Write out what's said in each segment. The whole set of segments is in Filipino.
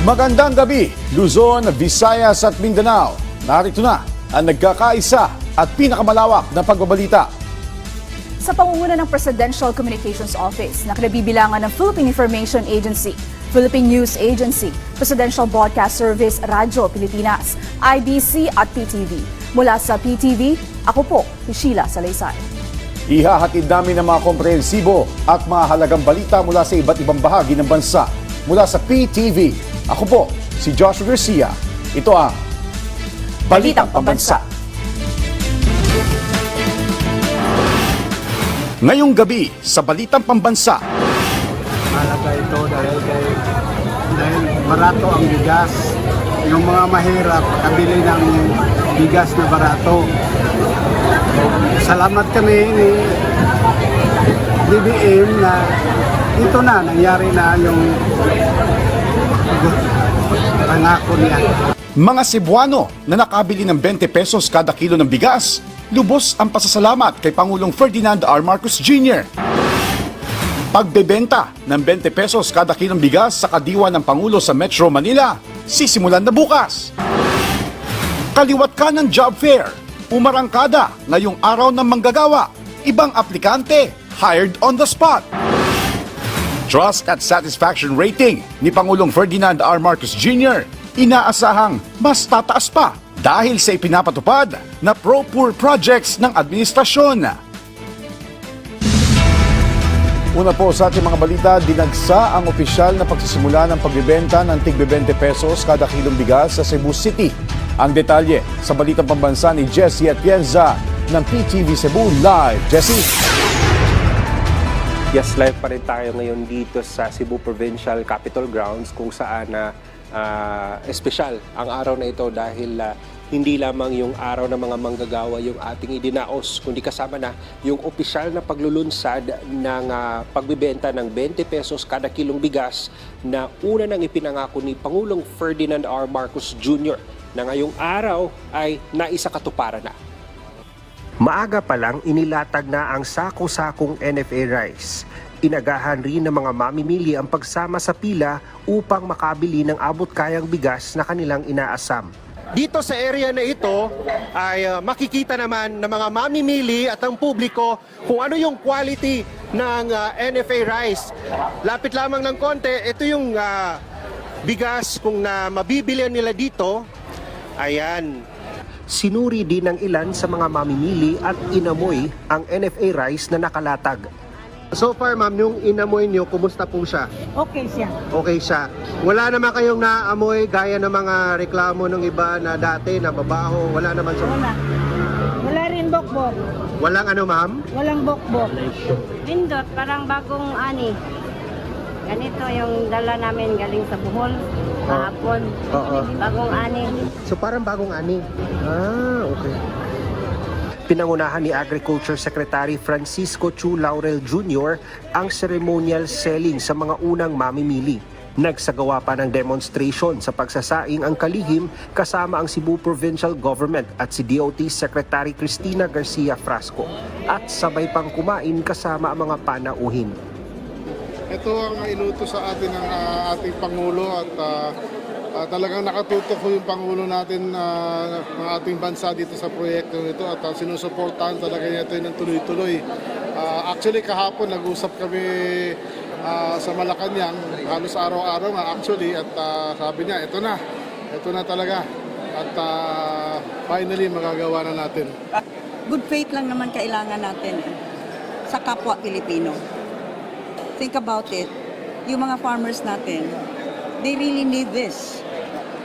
Magandang gabi, Luzon, Visayas at Mindanao. Narito na ang nagkakaisa at pinakamalawak na pagbabalita. Sa pangunguna ng Presidential Communications Office na kinabibilangan ng Philippine Information Agency, Philippine News Agency, Presidential Broadcast Service, Radyo Pilipinas, IBC at PTV. Mula sa PTV, ako po, Sheila Salaysay. Ihahatid namin ng mga komprehensibo at mahalagang balita mula sa iba't ibang bahagi ng bansa. Mula sa PTV, ako po, si Joshua Garcia. Ito ang Balitang Pambansa. Ngayong gabi sa Balitang Pambansa. Mahalaga ito dahil barato ang bigas. Yung mga mahirap, kabili ng bigas na barato. Salamat kami ni BBM na ito na, nangyari na yung pangako niya. Mga Cebuano na nakabili ng 20 pesos kada kilo ng bigas, lubos ang pasasalamat kay Pangulong Ferdinand R. Marcos Jr. Pagbebenta ng 20 pesos kada kilong bigas sa kadiwa ng Pangulo sa Metro Manila, sisimulan na bukas. Kaliwat ka ng job fair, umarangkada ngayong araw ng manggagawa, ibang aplikante, hired on the spot. Trust at satisfaction rating ni Pangulong Ferdinand R. Marcos Jr. inaasahang mas tataas pa dahil sa ipinapatupad na pro-poor projects ng administrasyon. Una po sa ating mga balita, dinagsa ang opisyal na pagsisimula ng pagbibenta ng tig-20 pesos kada kilong bigas sa Cebu City. Ang detalye sa Balitang Pambansa ni Jessie Atienza ng PTV Cebu Live. Jessie? Yes, live pa rin tayo ngayon dito sa Cebu Provincial Capitol Grounds kung saan espesyal ang araw na ito dahil hindi lamang yung araw ng mga manggagawa yung ating idinaos, kundi kasama na yung opisyal na paglulunsad ng pagbibenta ng 20 pesos kada kilong bigas na una nang ipinangako ni Pangulong Ferdinand R. Marcos Jr. na ngayong araw ay naisakatuparan na. Maaga pa lang inilatag na ang sako-sakong NFA rice. Inagahan rin ng mga mamimili ang pagsama sa pila upang makabili ng abot-kayang bigas na kanilang inaasam. Dito sa area na ito ay makikita naman ng mga mamimili at ang publiko kung ano yung quality ng NFA rice. Lapit lamang ng konti, ito yung bigas kung na mabibili nila dito. Ayan. Sinuri din ng ilan sa mga mamimili at inamoy ang NFA rice na nakalatag. So far, ma'am, yung inamoy nyo, kumusta po siya? Okay siya. Okay siya. Wala naman kayong naamoy gaya ng mga reklamo ng iba na dati, na babaho, wala naman sa... Wala. Wala rin bokbok. Walang ano, ma'am? Walang bokbok. Pindot, parang bagong ani. Ganito yung dala namin galing sa Bohol, kahapon. Oo. Bagong ani. So parang bagong ani. Ah, okay. Pinangunahan ni Agriculture Secretary Francisco Chu Laurel Jr. ang ceremonial selling sa mga unang mamimili. Nagsagawa pa ng demonstration sa pagsasaing ang kalihim kasama ang Cebu Provincial Government at si DOT Secretary Cristina Garcia Frasco at sabay pang kumain kasama ang mga panauhin. Ito ang inutos sa atin ng ating Pangulo at talagang nakatutok ko yung Pangulo natin ng ating bansa dito sa proyekto nito at sinusuportahan talaga niya ito ng tuloy-tuloy. Actually kahapon nag-usap kami sa Malacanang, halos araw-araw nga actually at sabi niya ito na talaga at finally magagawa na natin. Good faith lang naman kailangan natin sa kapwa Pilipino. Think about it, yung mga farmers natin, they really need this.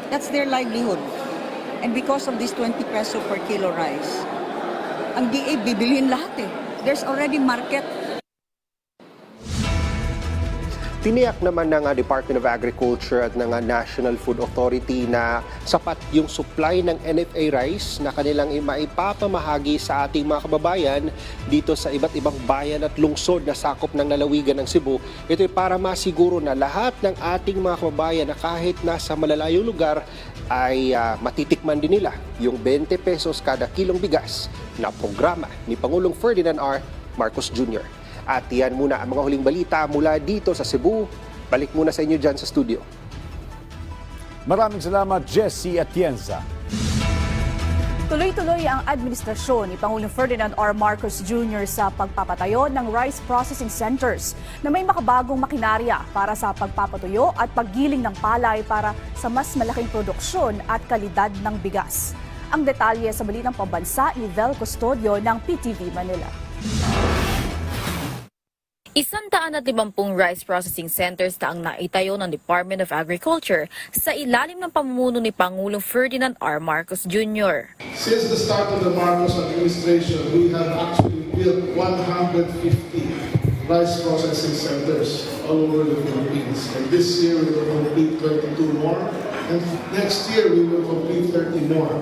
That's their livelihood. And because of this 20 peso per kilo rice, ang DA bibilhin lahat eh. There's already market. Tiniyak naman ng Department of Agriculture at ng National Food Authority na sapat yung supply ng NFA rice na kanilang maipapamahagi sa ating mga kababayan dito sa iba't ibang bayan at lungsod na sakop ng lalawigan ng Cebu. Ito ay para masiguro na lahat ng ating mga kababayan na kahit nasa malalayong lugar ay matitikman din nila yung 20 pesos kada kilong bigas na programa ni Pangulong Ferdinand R. Marcos Jr. At yan muna ang mga huling balita mula dito sa Cebu. Balik muna sa inyo dyan sa studio. Maraming salamat, Jessie Atienza. Tuloy-tuloy ang administrasyon ni Pangulong Ferdinand R. Marcos Jr. sa pagpapatayo ng rice processing centers na may makabagong makinarya para sa pagpapatuyo at paggiling ng palay para sa mas malaking produksyon at kalidad ng bigas. Ang detalye sa balitang pambansa ni Vel Custodio ng PTV Manila. 150 rice processing centers na ang naitayo ng Department of Agriculture sa ilalim ng pamumuno ni Pangulong Ferdinand R. Marcos Jr. Since the start of the Marcos administration, we have actually built 150 rice processing centers all over the Philippines. And this year we will complete 22 more, and next year we will complete 30 more,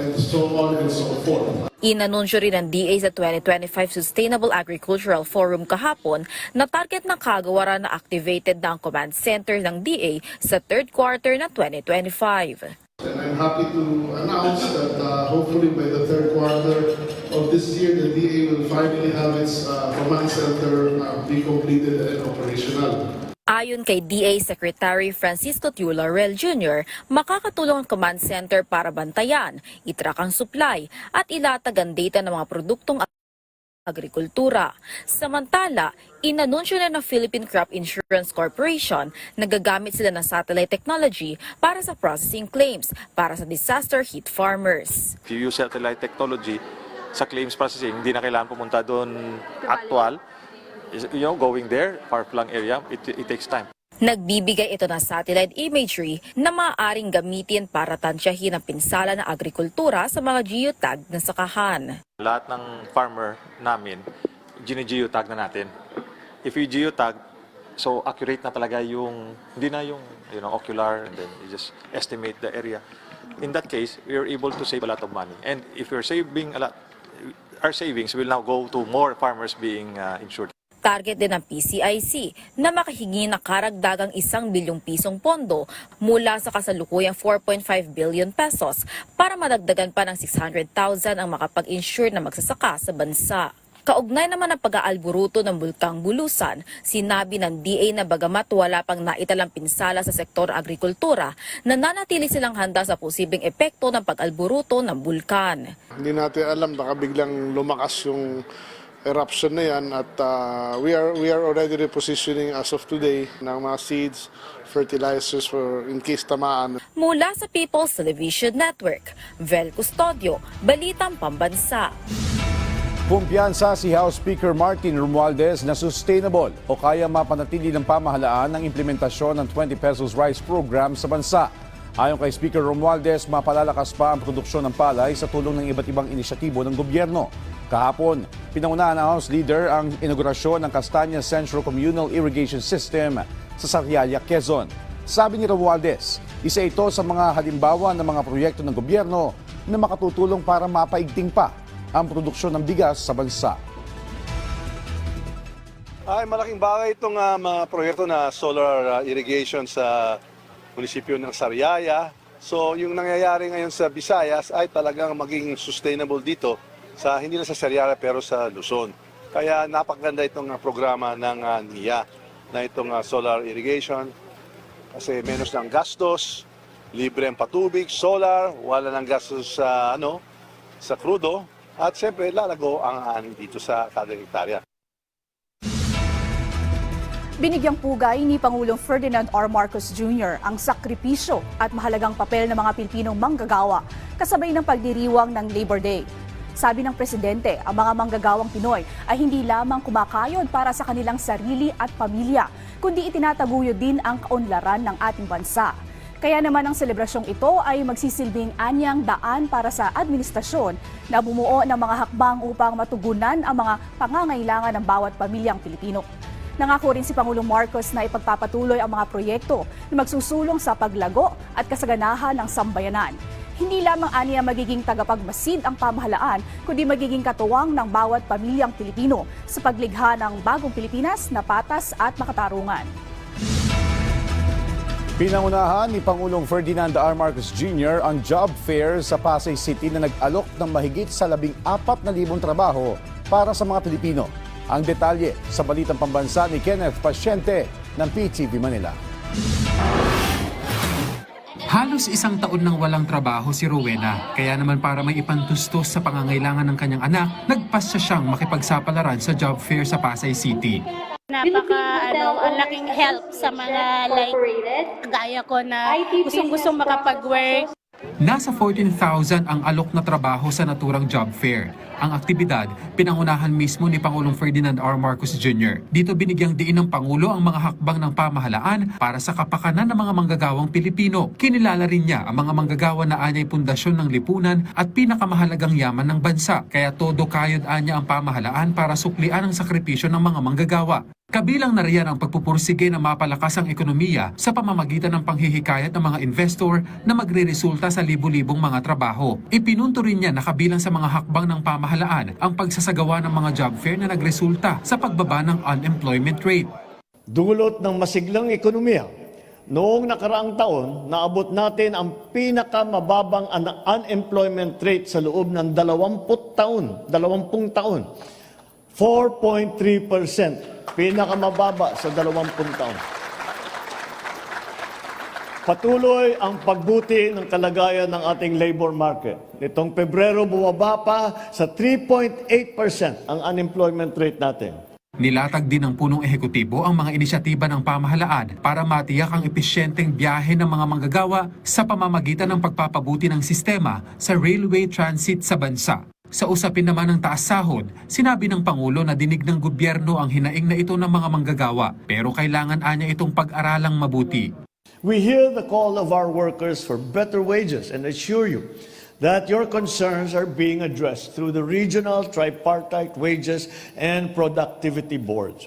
and so on and so forth. Inanunsyo rin ng DA sa 2025 Sustainable Agricultural Forum kahapon na target ng kagawaran na activated na ang command center ng DA sa third quarter ng 2025. And I'm happy to announce that hopefully by the third quarter of this year, the DA will finally have its command center be completed and operational. Ayon kay DA Secretary Francisco Tiu Laurel Jr., makakatulong ang command center para bantayan, itrack ang supply at ilatag ang data ng mga produktong agrikultura. Samantala, inanunsyo na ng Philippine Crop Insurance Corporation na gagamit sila ng satellite technology para sa processing claims para sa disaster hit farmers. If you use satellite technology sa claims processing, hindi na kailangan pumunta doon actual. Going there, far-flung area, it takes time. Nagbibigay ito ng satellite imagery na maaaring gamitin para tansyahin ang pinsala ng agrikultura sa mga geotag na sakahan. Lahat ng farmer namin, gine-geotag na natin. If you geotag, so accurate na talaga yung, hindi na yung ocular, and then you just estimate the area. In that case, we are able to save a lot of money. And if we're saving a lot, our savings will now go to more farmers being insured. Target din ng PCIC na makahingi ng karagdagang 1 bilyong pisong pondo mula sa kasalukuyang 4.5 billion pesos para madagdagan pa ng 600,000 ang makapag-insure na magsasaka sa bansa. Kaugnay naman ang pag-aalburuto ng Bulkang Bulusan, sinabi ng DA na bagamat wala pang naitalang pinsala sa sektor agrikultura, nananatili silang handa sa posibleng epekto ng pag-alburuto ng bulkan. Hindi natin alam, baka biglang lumakas yung eruption na yan, at we are already repositioning as of today ng mga seeds, fertilizers for in case tamaan. Mula sa People's Television Network, Vel Custodio, Balitang Pambansa. Kumpiyansa si House Speaker Martin Romualdez na sustainable o kaya mapanatili ng pamahalaan ang implementasyon ng 20 pesos rice program sa bansa. Ayon kay Speaker Romualdez, mapalalakas pa ang produksyon ng palay sa tulong ng iba't ibang inisyatibo ng gobyerno. Kahapon, pinangunahan ng House Leader ang inaugurasyon ng Castañas Central Communal Irrigation System sa Sariaya, Quezon. Sabi ni Romualdez, isa ito sa mga halimbawa ng mga proyekto ng gobyerno na makatutulong para mapaigting pa ang produksyon ng bigas sa bansa. Ay, malaking bagay itong mga proyekto na solar irrigation sa munisipyo ng Sariaya. So yung nangyayari ngayon sa Visayas ay talagang maging sustainable dito, sa hindi lang sa Sariaya pero sa Luzon. Kaya napakaganda itong programa ng NIA na itong solar irrigation kasi menos ng gastos, libre ang patubig, solar, wala ng gastos sa sa krudo at siyempre lalago ang ani dito sa kada hektarya. Binigyang pugay ni Pangulong Ferdinand R. Marcos Jr. ang sakripisyo at mahalagang papel ng mga Pilipinong manggagawa kasabay ng pagdiriwang ng Labor Day. Sabi ng Presidente, ang mga manggagawang Pinoy ay hindi lamang kumakayod para sa kanilang sarili at pamilya, kundi itinataguyod din ang kaunlaran ng ating bansa. Kaya naman ang selebrasyong ito ay magsisilbing anyang daan para sa administrasyon na bumuo ng mga hakbang upang matugunan ang mga pangangailangan ng bawat pamilyang Pilipino. Nangako rin si Pangulong Marcos na ipagpapatuloy ang mga proyekto na magsusulong sa paglago at kasaganahan ng sambayanan. Hindi lamang aniya magiging tagapagmasid ang pamahalaan, kundi magiging katuwang ng bawat pamilyang Pilipino sa paglikha ng bagong Pilipinas na patas at makatarungan. Pinangunahan ni Pangulong Ferdinand R. Marcos Jr. ang job fair sa Pasay City na nag-alok ng mahigit sa 14,000 trabaho para sa mga Pilipino. Ang detalye sa Balitang Pambansa ni Kenneth Pasyente ng PTV Manila. Halos isang taon nang walang trabaho si Rowena. Kaya naman para may ipantustos sa pangangailangan ng kanyang anak, nagpasya siyang makipagsapalaran sa job fair sa Pasay City. Ang laking help sa mga gaya ko na gustong makapag-work. Nasa 14,000 ang alok na trabaho sa naturang job fair. Ang aktibidad, pinangunahan mismo ni Pangulong Ferdinand R. Marcos Jr. Dito binigyang diin ng Pangulo ang mga hakbang ng pamahalaan para sa kapakanan ng mga manggagawang Pilipino. Kinilala rin niya ang mga manggagawa na anyay pundasyon ng lipunan at pinakamahalagang yaman ng bansa. Kaya todo kayod anya ang pamahalaan para suklian ang sakripisyo ng mga manggagawa. Kabilang na riyan ang pagpupursige na mapalakas ang ekonomiya sa pamamagitan ng panghihikayat ng mga investor na magreresulta sa libu-libong mga trabaho. Ipinunto rin niya na kabilang sa mga hakbang ng pamahalaan ang pagsasagawa ng mga job fair na nagresulta sa pagbaba ng unemployment rate. Dulot ng masiglang ekonomiya, noong nakaraang taon, naabot natin ang pinakamababang unemployment rate sa loob ng 20 taon. 4.3%. Pinakamababa sa 20 taon. Patuloy ang pagbuti ng kalagayan ng ating labor market. Nitong Pebrero, bumaba pa sa 3.8% ang unemployment rate natin. Nilatag din ng punong ehekutibo ang mga inisyatiba ng pamahalaan para matiyak ang episyenteng biyahe ng mga manggagawa sa pamamagitan ng pagpapabuti ng sistema sa railway transit sa bansa. Sa usapin naman ng taas sahod, sinabi ng Pangulo na dinig ng gobyerno ang hinaing na ito ng mga manggagawa, pero kailangan anya itong pag-aralang mabuti. We hear the call of our workers for better wages and assure you that your concerns are being addressed through the regional tripartite wages and productivity boards.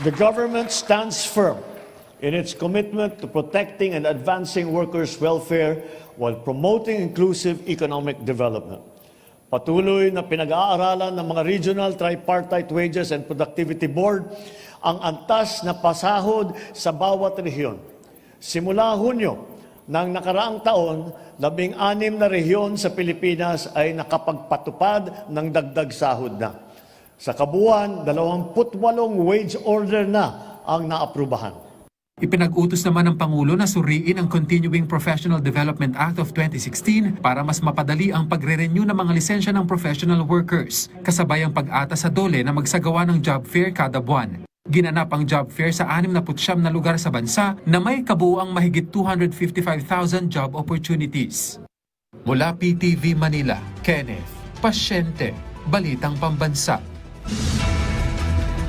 The government stands firm in its commitment to protecting and advancing workers' welfare while promoting inclusive economic development. Patuloy na pinag-aaralan ng mga regional tripartite wages and productivity board ang antas na pasahod sa bawat rehiyon. Simula Hunyo ng nakaraang taon, 16 na rehiyon sa Pilipinas ay nakapagpatupad ng dagdag sahod na. Sa kabuuan, 28 wage order na ang naaprubahan. Ipinag-utos naman ng Pangulo na suriin ang Continuing Professional Development Act of 2016 para mas mapadali ang pagre-renew ng mga lisensya ng professional workers, kasabay ang pag-ata sa DOLE na magsagawa ng job fair kada buwan. Ginanap ang job fair sa 69 na lugar sa bansa na may kabuuang mahigit 255,000 job opportunities. Mula PTV Manila, Kenneth Pasyente, Balitang Pambansa.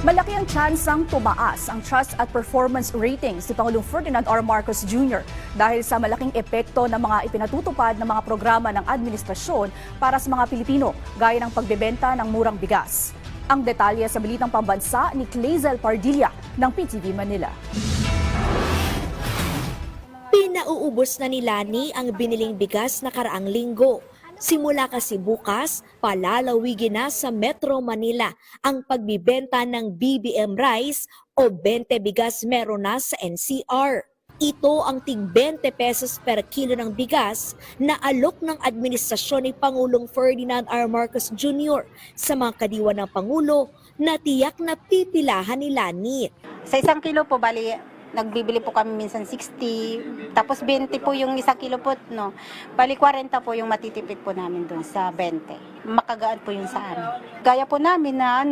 Malaki ang tsansang tumaas ang trust at performance ratings ni Pangulong Ferdinand R. Marcos Jr. dahil sa malaking epekto ng mga ipinatutupad ng mga programa ng administrasyon para sa mga Pilipino, gaya ng pagbebenta ng murang bigas. Ang detalye sa Balitang Pambansa ni Clazel Pardilla ng PTV Manila. Pinauubos na ni Lani ang biniling bigas na karaang linggo. Simula kasi bukas, palalawigin na sa Metro Manila ang pagbibenta ng BBM rice o 20 bigas meron na sa NCR. Ito ang tig 20 pesos per kilo ng bigas na alok ng administrasyon ni Pangulong Ferdinand R. Marcos Jr. sa mga kadiwa ng Pangulo na tiyak na pipilahan ni Lani. Sa 1 kilo po, bali, nagbibili po kami minsan 60, tapos 20 po yung 1 kilo po, no. Bali 40 po yung matitipid po namin doon sa 20. Makagaan po yung sa amin. Gaya po namin na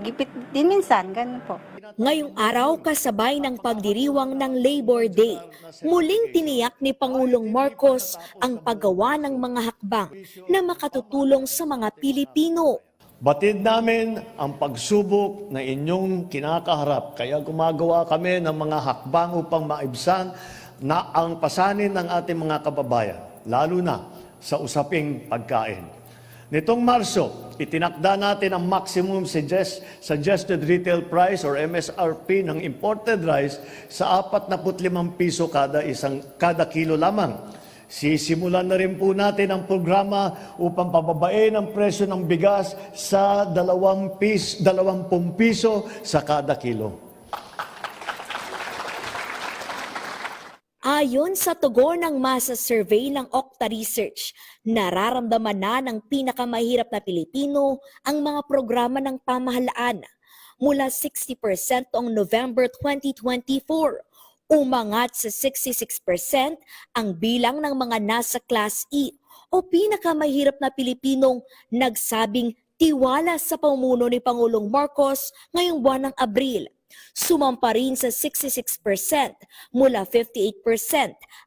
gipit din minsan, ganun po. Ngayong araw kasabay ng pagdiriwang ng Labor Day, muling tiniyak ni Pangulong Marcos ang paggawa ng mga hakbang na makatutulong sa mga Pilipino. Batid namin ang pagsubok na inyong kinakaharap. Kaya gumagawa kami ng mga hakbang upang maibsan na ang pasanin ng ating mga kababayan, lalo na sa usaping pagkain. Nitong Marso, itinakda natin ang maximum suggested retail price or MSRP ng imported rice sa 45 piso kada kilo lamang. Sisimulan na rin po natin ang programa upang pababain ang presyo ng bigas sa 20 piso sa kada kilo. Ayon sa tugon ng masa survey ng Okta Research, nararamdaman na ng pinakamahirap na Pilipino ang mga programa ng pamahalaan. mula 60% noong November 2024. Umangat sa 66% ang bilang ng mga nasa Class E o pinakamahirap na Pilipinong nagsabing tiwala sa pamumuno ni Pangulong Marcos ngayong buwan ng Abril. Sumampa rin sa 66% mula 58%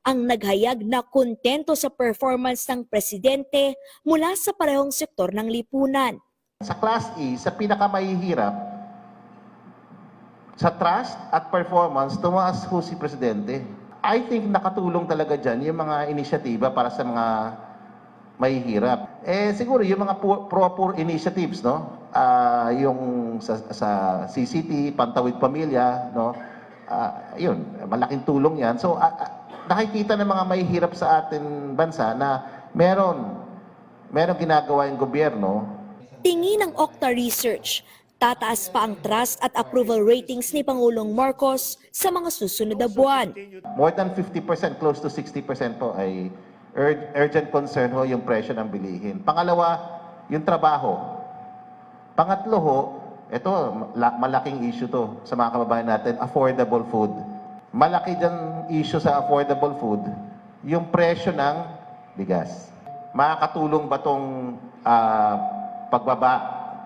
ang naghayag na kontento sa performance ng presidente mula sa parehong sektor ng lipunan. Sa Class E, sa pinakamahihirap, sa trust at performance, tumaas ho si Presidente. I think nakatulong talaga dyan yung mga inisyatiba para sa mga mahihirap. Siguro yung mga pro-poor initiatives, no? Yung sa CCT, Pantawid Pamilya, no? Yun, malaking tulong yan. So, nakikita ng mga mahihirap sa ating bansa na meron ginagawa yung gobyerno. Tingin ng Okta Research, tataas pa ang trust at approval ratings ni Pangulong Marcos sa mga susunod na buwan. More than 50%, close to 60% po ay urgent concern ho yung presyo ng bilihin. Pangalawa, yung trabaho. Pangatlo ho, ito, malaking issue to sa mga kababayan natin, affordable food. Malaki dyan issue sa affordable food, yung presyo ng bigas. Makakatulong ba itong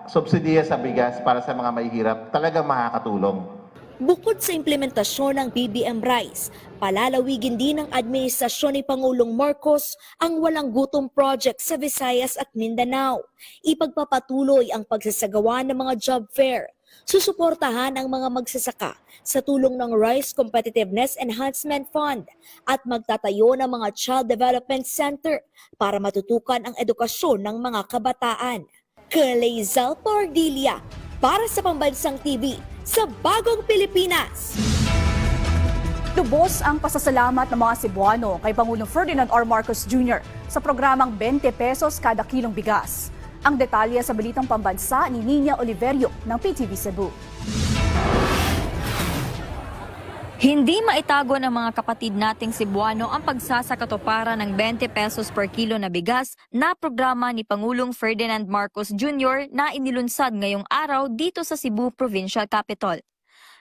subsidiya sa bigas para sa mga mahihirap? Talagang makakatulong. Bukod sa implementasyon ng BBM Rice, palalawigin din ng administrasyon ni Pangulong Marcos ang Walang Gutom Project sa Visayas at Mindanao. Ipagpapatuloy ang pagsasagawa ng mga job fair. Susuportahan ang mga magsasaka sa tulong ng Rice Competitiveness Enhancement Fund at magtatayo ng mga Child Development Center para matutukan ang edukasyon ng mga kabataan. Kalezal Pordilia para sa Pambansang TV sa Bagong Pilipinas. Lubos ang pasasalamat ng mga Cebuano kay Pangulong Ferdinand R. Marcos Jr. sa programang 20 pesos kada kilong bigas. Ang detalye sa Balitang Pambansa ni Nina Oliverio ng PTV Cebu. Hindi maitago ng mga kapatid nating Cebuano ang pagsasakatuparan ng 20 pesos per kilo na bigas na programa ni Pangulong Ferdinand Marcos Jr. na inilunsad ngayong araw dito sa Cebu Provincial Capital.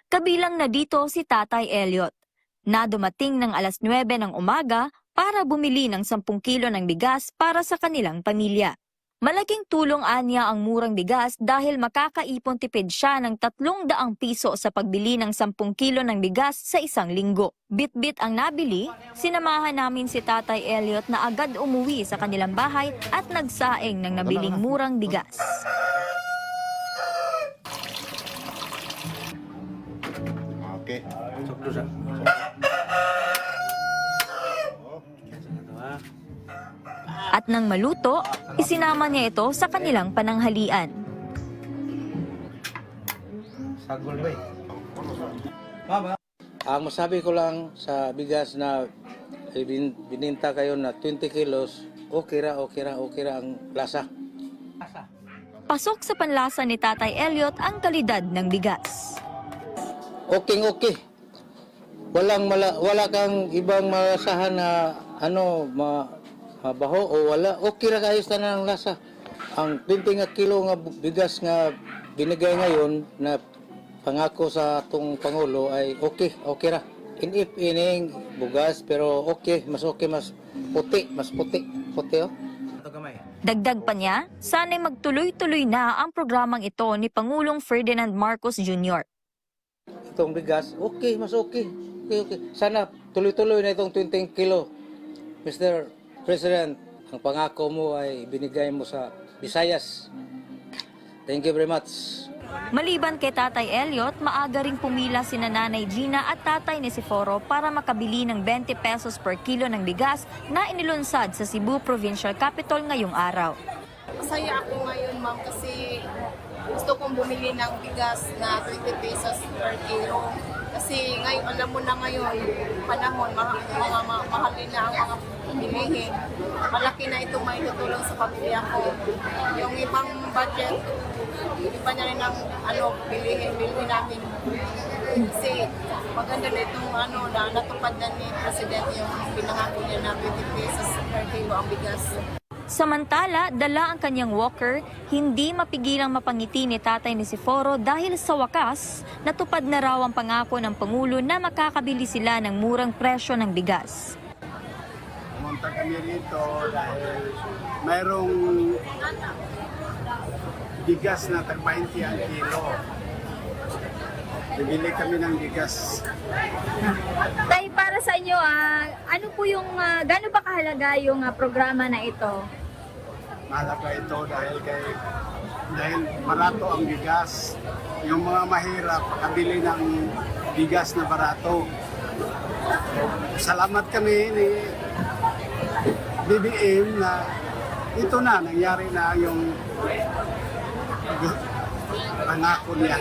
Kabilang na dito si Tatay Elliot, na dumating ng alas 9 ng umaga para bumili ng 10 kilo ng bigas para sa kanilang pamilya. Malaking tulong anya ang murang bigas dahil makakaipon tipid siya ng 300 piso sa pagbili ng 10 kilo ng bigas sa isang linggo. Bit-bit ang nabili, sinamahan namin si Tatay Elliot na agad umuwi sa kanilang bahay at nagsaing ng nabiling murang bigas. Okay. At nang maluto, isinama niya ito sa kanilang pananghalian. Ang masabi ko lang sa bigas na bininta kayo na 20 kilos, okay ra ang lasa. Pasok sa panlasa ni Tatay Elliot ang kalidad ng bigas. Okay. Wala kang ibang malasahan na mabaho o wala. Okay ra kayo sa ng lasa. Ang 20 nga kilo nga bigas nga binigay ngayon na pangako sa atong Pangulo ay okay ra. Ining bugas pero mas puti oh. Dagdag pa niya, sana'y magtuloy-tuloy na ang programang ito ni Pangulong Ferdinand Marcos Jr. Itong bigas, mas okay. Sana tuloy-tuloy na itong 20 kilo. Mr. President, ang pangako mo ay binigay mo sa Visayas. Thank you very much. Maliban kay Tatay Elliot, maaga ring pumila sina Nanay Gina at Tatay Nesiforo para makabili ng 20 pesos per kilo ng bigas na inilunsad sa Cebu Provincial Capital ngayong araw. Masaya ako ngayon, ma'am, kasi gusto kong bumili ng bigas na 20 pesos per kilo. Kasi ngayon, alam mo na ngayon, panahon, mahalin na ang mga bilihin. Malaki na itong may tutulong sa pamilya ko. Yung ibang budget, iba na rin ang bilihin namin. Kasi maganda na itong na natupad na ni Presidente yung pinangako niya na 20 pesos per kilo ang bigas. Samantala, dala ang kanyang walker, hindi mapigilang mapangiti ni Tatay Niciforo dahil sa wakas, natupad na raw ang pangako ng Pangulo na makakabili sila ng murang presyo ng bigas. Pumunta kami rito dahil mayroong bigas na tag-20 ang kilo. Bibili kami ng bigas. Tay, para sa inyo, ano po yung, gaano ba kahalaga yung programa na ito? Mahalaga ito dahil barato ang bigas. Yung mga mahirap, kabili ng bigas na barato. Salamat kami ni BBM na ito na, nangyari na yung pangako niya.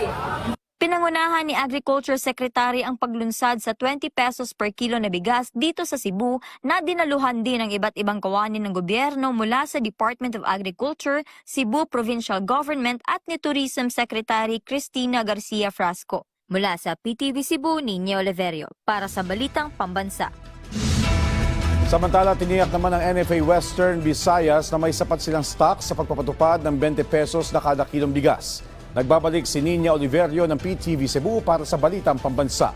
Pinangunahan ni Agriculture Secretary ang paglunsad sa 20 pesos per kilo na bigas dito sa Cebu na dinaluhan din ng iba't ibang kawanin ng gobyerno mula sa Department of Agriculture, Cebu Provincial Government at ni Tourism Secretary Cristina Garcia Frasco. Mula sa PTV Cebu, Nina Oliverio, para sa Balitang Pambansa. Samantala, tiniyak naman ng NFA Western Visayas na may sapat silang stock sa pagpapatupad ng 20 pesos na kada kilong bigas. Nagbabalik si Nina Oliverio ng PTV Cebu para sa Balitang Pambansa.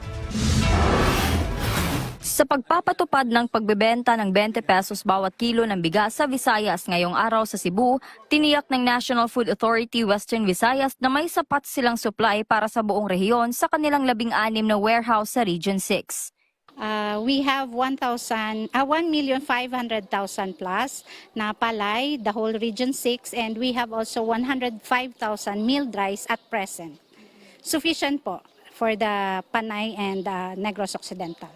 Sa pagpapatupad ng pagbebenta ng 20 pesos bawat kilo ng bigas sa Visayas ngayong araw sa Cebu, tiniyak ng National Food Authority Western Visayas na may sapat silang supply para sa buong rehiyon sa kanilang 16 na warehouse sa Region 6. We have 1,500,000 plus na palay, the whole Region 6, and we have also 105,000 milled rice at present. Sufficient po for the Panay and Negros Occidental.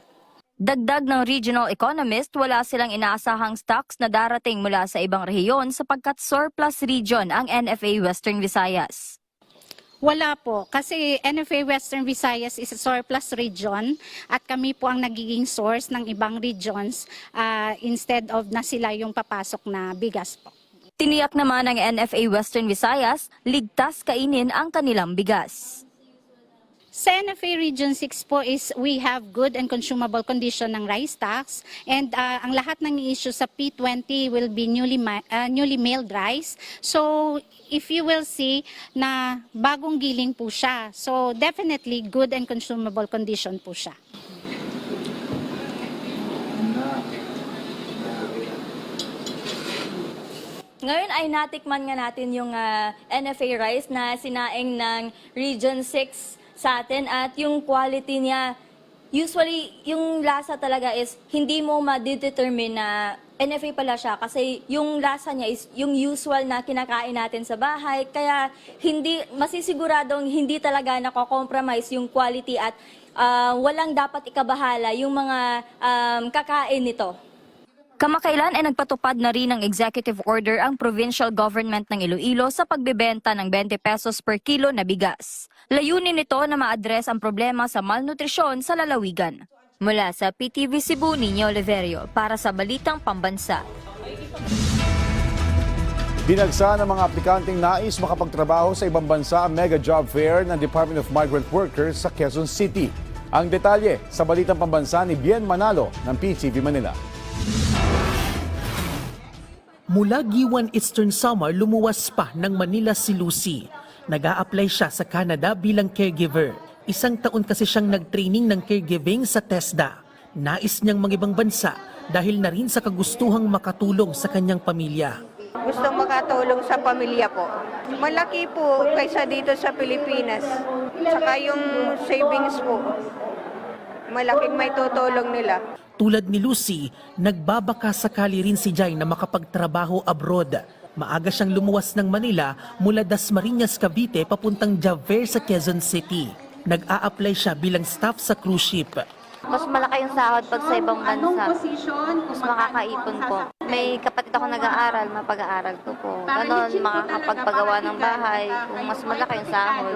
Dagdag ng regional economist, wala silang inaasahang stocks na darating mula sa ibang rehiyon sapagkat surplus region ang NFA Western Visayas. Wala po, kasi NFA Western Visayas is a surplus region at kami po ang nagiging source ng ibang regions instead of na sila yung papasok na bigas po. Tiniyak naman ng NFA Western Visayas, ligtas kainin ang kanilang bigas. Sa NFA Region 6 po is we have good and consumable condition ng rice stocks and ang lahat ng issue sa P20 will be newly milled rice. So if you will see na bagong giling po siya. So definitely good and consumable condition po siya. Ngayon ay natikman nga natin yung NFA rice na sinaing ng Region 6 sa atin at yung quality niya, usually yung lasa talaga is hindi mo ma-determine na NFA pala siya kasi yung lasa niya is yung usual na kinakain natin sa bahay kaya hindi masisiguradong hindi talaga nako-compromise yung quality at walang dapat ikabahala yung mga kakain nito. Kamakailan ay nagpatupad na rin ng executive order ang provincial government ng Iloilo sa pagbebenta ng 20 pesos per kilo na bigas. Layunin nito na ma-address ang problema sa malnutrisyon sa lalawigan. Mula sa PTV Cebu, Nina Oliverio, para sa Balitang Pambansa. Binagsa ng mga aplikanteng nais makapagtrabaho sa ibang bansa ang mega job fair ng Department of Migrant Workers sa Quezon City. Ang detalye sa Balitang Pambansa ni Bien Manalo ng PTV Manila. Mula Giwan Eastern Samar, lumuwas pa ng Manila si Lucy. Nag-a-apply siya sa Canada bilang caregiver. 1 taon kasi siyang nag-training ng caregiving sa TESDA. Nais niyang mangibang bansa dahil na rin sa kagustuhang makatulong sa kanyang pamilya. Gustong makatulong sa pamilya po. Malaki po kaysa dito sa Pilipinas. Saka yung savings po. Malaking may tutulong nila. Tulad ni Lucy, nagbabaka sakali rin si Jai na makapagtrabaho abroad. Maaga siyang lumuwas ng Manila mula Dasmariñas, Cavite papuntang Javer sa Quezon City. Nag-a-apply siya bilang staff sa cruise ship. Mas malaki yung sahod pag sa ibang bansa. Anong posisyon? Mas makakaipon po. May kapatid ako nag-aaral, mapag-aaral ko po. Ganon, makakapagpagawa ng bahay. Kung mas malaki yung sahod.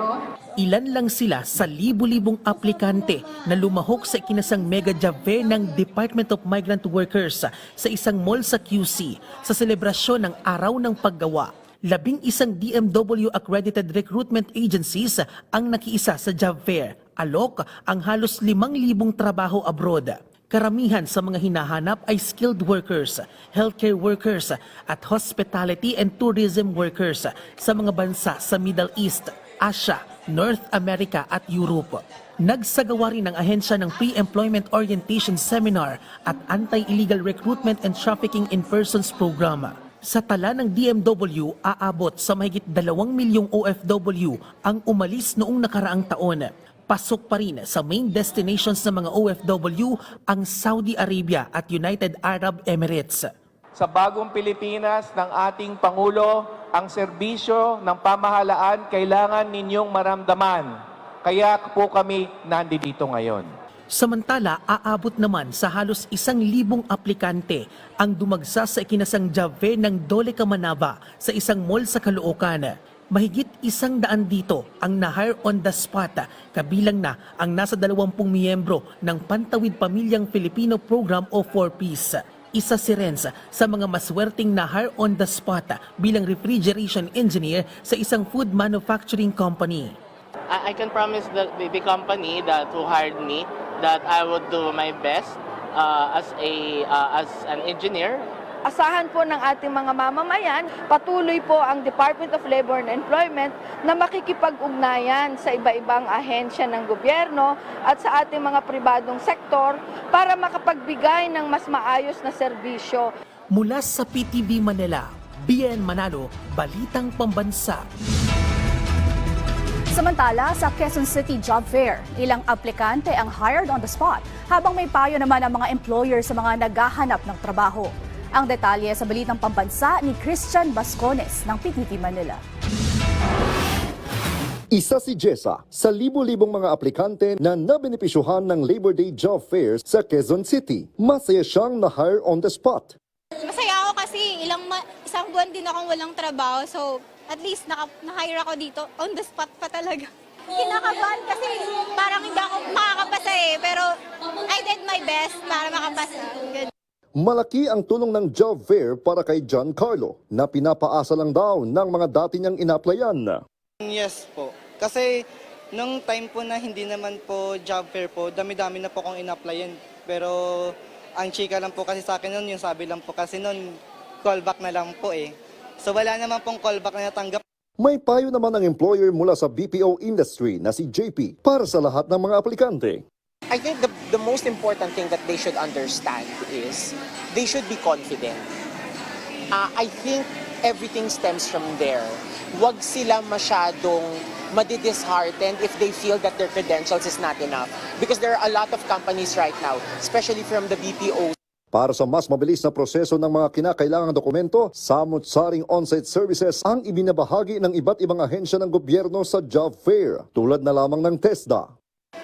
Ilan lang sila sa libu-libong aplikante na lumahok sa ikinasang mega job fair ng Department of Migrant Workers sa isang mall sa QC sa selebrasyon ng Araw ng Paggawa. 11 DMW accredited recruitment agencies ang nakiisa sa job fair. Alok ang halos 5,000 trabaho abroad. Karamihan sa mga hinahanap ay skilled workers, healthcare workers at hospitality and tourism workers sa mga bansa sa Middle East, Asia, North America at Europe. Nagsagawa rin ang ahensya ng Pre-Employment Orientation Seminar at Anti-Illegal Recruitment and Trafficking in Persons Program. Sa tala ng DMW, aabot sa mahigit 2 milyong OFW ang umalis noong nakaraang taon. Pasok pa rin sa main destinations ng mga OFW ang Saudi Arabia at United Arab Emirates. Sa bagong Pilipinas ng ating Pangulo, ang serbisyo ng pamahalaan kailangan ninyong maramdaman. Kaya po kami nandito ngayon. Samantala, aabot naman sa halos 1,000 aplikante ang dumagsa sa ikinasang job fair ng Dole Kamanava sa isang mall sa Caloocan. Mahigit 100 dito ang na-hire on the spot, kabilang na ang nasa 20 miyembro ng Pantawid Pamilyang Filipino Program o 4Ps. Isa si Renz sa mga maswerteng na-hire on the spot bilang refrigeration engineer sa isang food manufacturing company. I can promise the company that who hired me that I would do my best as an engineer. Asahan po ng ating mga mamamayan, patuloy po ang Department of Labor and Employment na makikipag-ugnayan sa iba-ibang ahensya ng gobyerno at sa ating mga pribadong sektor para makapagbigay ng mas maayos na serbisyo. Mula sa PTV Manila, BN Manalo, Balitang Pambansa. Samantala, sa Quezon City Job Fair, ilang aplikante ang hired on the spot, habang may payo naman ang mga employer sa mga naghahanap ng trabaho. Ang detalye sa Balitang Pambansa ni Christian Bascones ng PTV Manila. Isa si Jessa sa libo-libong mga aplikante na nabenepisyuhan ng Labor Day Job Fair sa Quezon City. Masaya siyang na-hire on the spot. Masaya ako kasi isang buwan din akong walang trabaho, so at least na-hire ako dito on the spot pa talaga. Kinakabahan kasi parang hindi ako makakapasa pero I did my best para makapasa. Malaki ang tulong ng job fair para kay John Carlo na pinapaasa lang daw ng mga dati niyang ina-applyan. Yes po. Kasi nung time po na hindi naman po job fair po, dami-dami na po akong ina-applyan. Pero ang chika lang po kasi sa akin nun, yung sabi lang po kasi nun, callback na lang po eh. So wala naman pong callback na natanggap. May payo naman ng employer mula sa BPO industry na si JP para sa lahat ng mga aplikante. I think the most important thing that they should understand is they should be confident. I think everything stems from there. Huwag sila masyadong madidisheartened if they feel that their credentials is not enough. Because there are a lot of companies right now, especially from the BPO. Para sa mas mabilis na proseso ng mga kinakailangang dokumento, samut-saring on-site services ang ibinabahagi ng iba't ibang ahensya ng gobyerno sa job fair, tulad na lamang ng TESDA.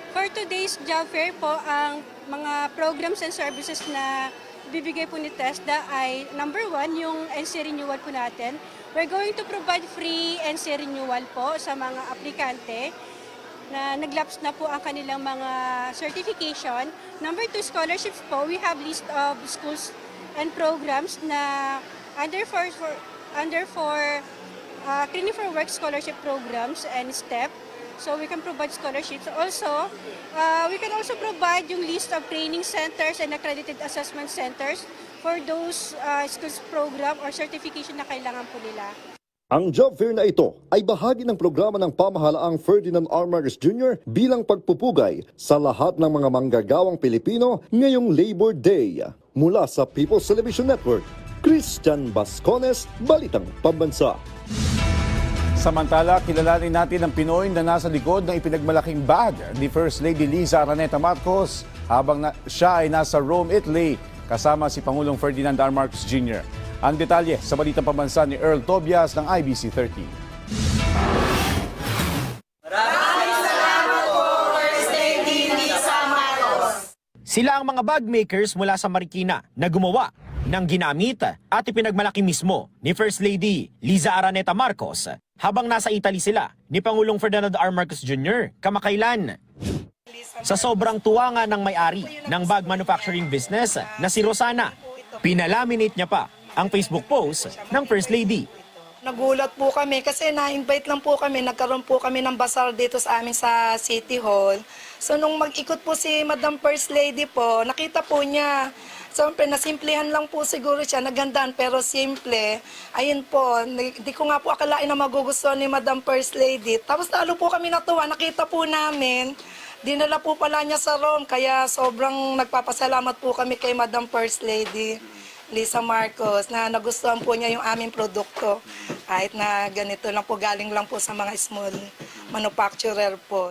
For today's job fair po, ang mga programs and services na bibigay po ni TESDA ay number 1, yung NC renewal po natin. We're going to provide free NC renewal po sa mga aplikante na naglapse na po ang kanilang mga certification. Number 2, scholarships po. We have list of schools and programs na under for Training for Work scholarship programs and STEP. So we can provide scholarships. Also, we can also provide yung list of training centers and accredited assessment centers for those schools program or certification na kailangan po nila. Ang job fair na ito ay bahagi ng programa ng pamahalaang Ferdinand R. Marcos Jr. bilang pagpupugay sa lahat ng mga manggagawang Pilipino ngayong Labor Day. Mula sa People's Television Network, Christian Bascones, Balitang Pambansa. Samantala, kilalanin natin ang Pinoy na nasa likod ng ipinagmalaking bag ni First Lady Liza Araneta Marcos habang siya ay nasa Rome, Italy, kasama si Pangulong Ferdinand R. Marcos Jr. Ang detalye sa Balitang Pambansa ni Earl Tobias ng IBC 13. Sila ang mga bag makers mula sa Marikina na gumawa ng ginamit at ipinagmalaki mismo ni First Lady Liza Araneta Marcos habang nasa Italy sila ni Pangulong Ferdinand R. Marcos Jr. kamakailan. Sa sobrang tuwa nga ng may-ari ng bag manufacturing business na si Rosana, pinalaminate niya pa ang Facebook post ng First Lady. Nagulat po kami kasi na-invite lang po kami, nagkaroon po kami ng bazaar dito sa amin sa City Hall. So nung mag-ikot po si Madam First Lady po, nakita po niya. Siyempre, nasimplihan lang po siguro siya, nagandaan pero simple. Ayun po, hindi ko nga po akalain na magugustuhan ni Madam First Lady. Tapos lalo po kami natuwa, nakita po namin. Dinala po pala niya sa Rome, kaya sobrang nagpapasalamat po kami kay Madam First Lady Lisa Marcos na nagustuhan po niya yung aming produkto. Kahit na ganito lang po, galing lang po sa mga small manufacturer po.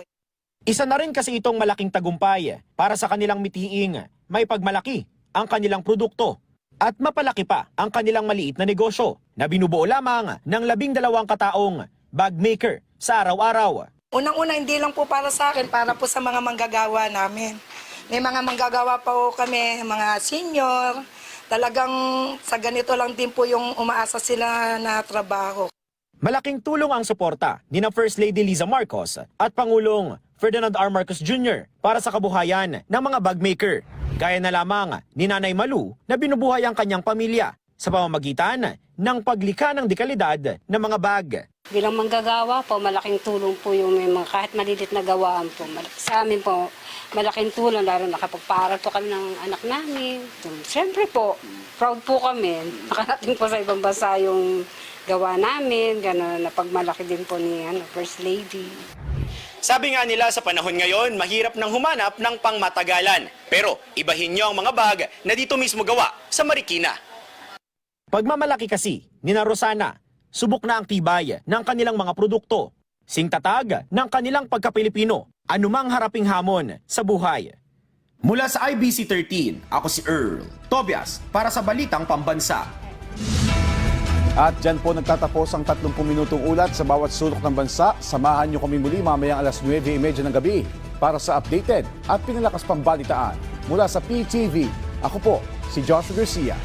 Isa na rin kasi itong malaking tagumpay para sa kanilang mitiing may pagmalaki ang kanilang produkto at mapalaki pa ang kanilang maliit na negosyo na binubuo lamang ng 12 kataong bag maker sa araw-araw. Unang-una, hindi lang po para sa akin, para po sa mga manggagawa namin. May mga manggagawa pa po kami, mga senior. Talagang sa ganito lang din po yung umaasa sila na trabaho. Malaking tulong ang suporta ni na First Lady Liza Marcos at Pangulong Ferdinand R. Marcos Jr. para sa kabuhayan ng mga bag maker. Gaya na lamang ni Nanay Malu na binubuhay ang kanyang pamilya sa pamamagitan ng paglikha ng dekalidad ng mga bag. Bilang manggagawa po, malaking tulong po yung may mga kahit malilit na gawaan po. Sa amin po, malaking tulong, lalo nakapagpaaral po kami ng anak namin. Siyempre po, proud po kami. Nakarating po sa ibang bansa yung gawa namin, gano'n, napagmalaki din po ni First Lady. Sabi nga nila sa panahon ngayon, mahirap nang humanap ng pangmatagalan. Pero ibahin nyo ang mga bag na dito mismo gawa sa Marikina. Pagmamalaki kasi ni na Rosana, subok na ang tibay ng kanilang mga produkto. Singtatag ng kanilang pagka-Pilipino, anumang haraping hamon sa buhay. Mula sa IBC 13, ako si Earl Tobias para sa Balitang Pambansa. At dyan po nagtatapos ang 30 minutong ulat sa bawat sulok ng bansa. Samahan niyo kami muli mamayang alas 9:30 ng gabi para sa updated at pinalakas pang balitaan. Mula sa PTV, ako po si Joshua Garcia.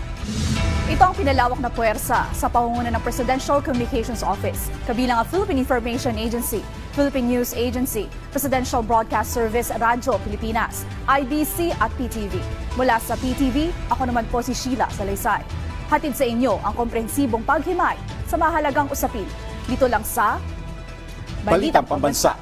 Ito ang pinalawak na puwersa sa pangunguna ng Presidential Communications Office, kabilang ang Philippine Information Agency, Philippine News Agency, Presidential Broadcast Service Radyo Pilipinas, IBC at PTV. Mula sa PTV, ako naman po si Sheila Salaysay. Hatid sa inyo ang komprehensibong paghimay sa mahalagang usapin. Dito lang sa Balitang Pambansa.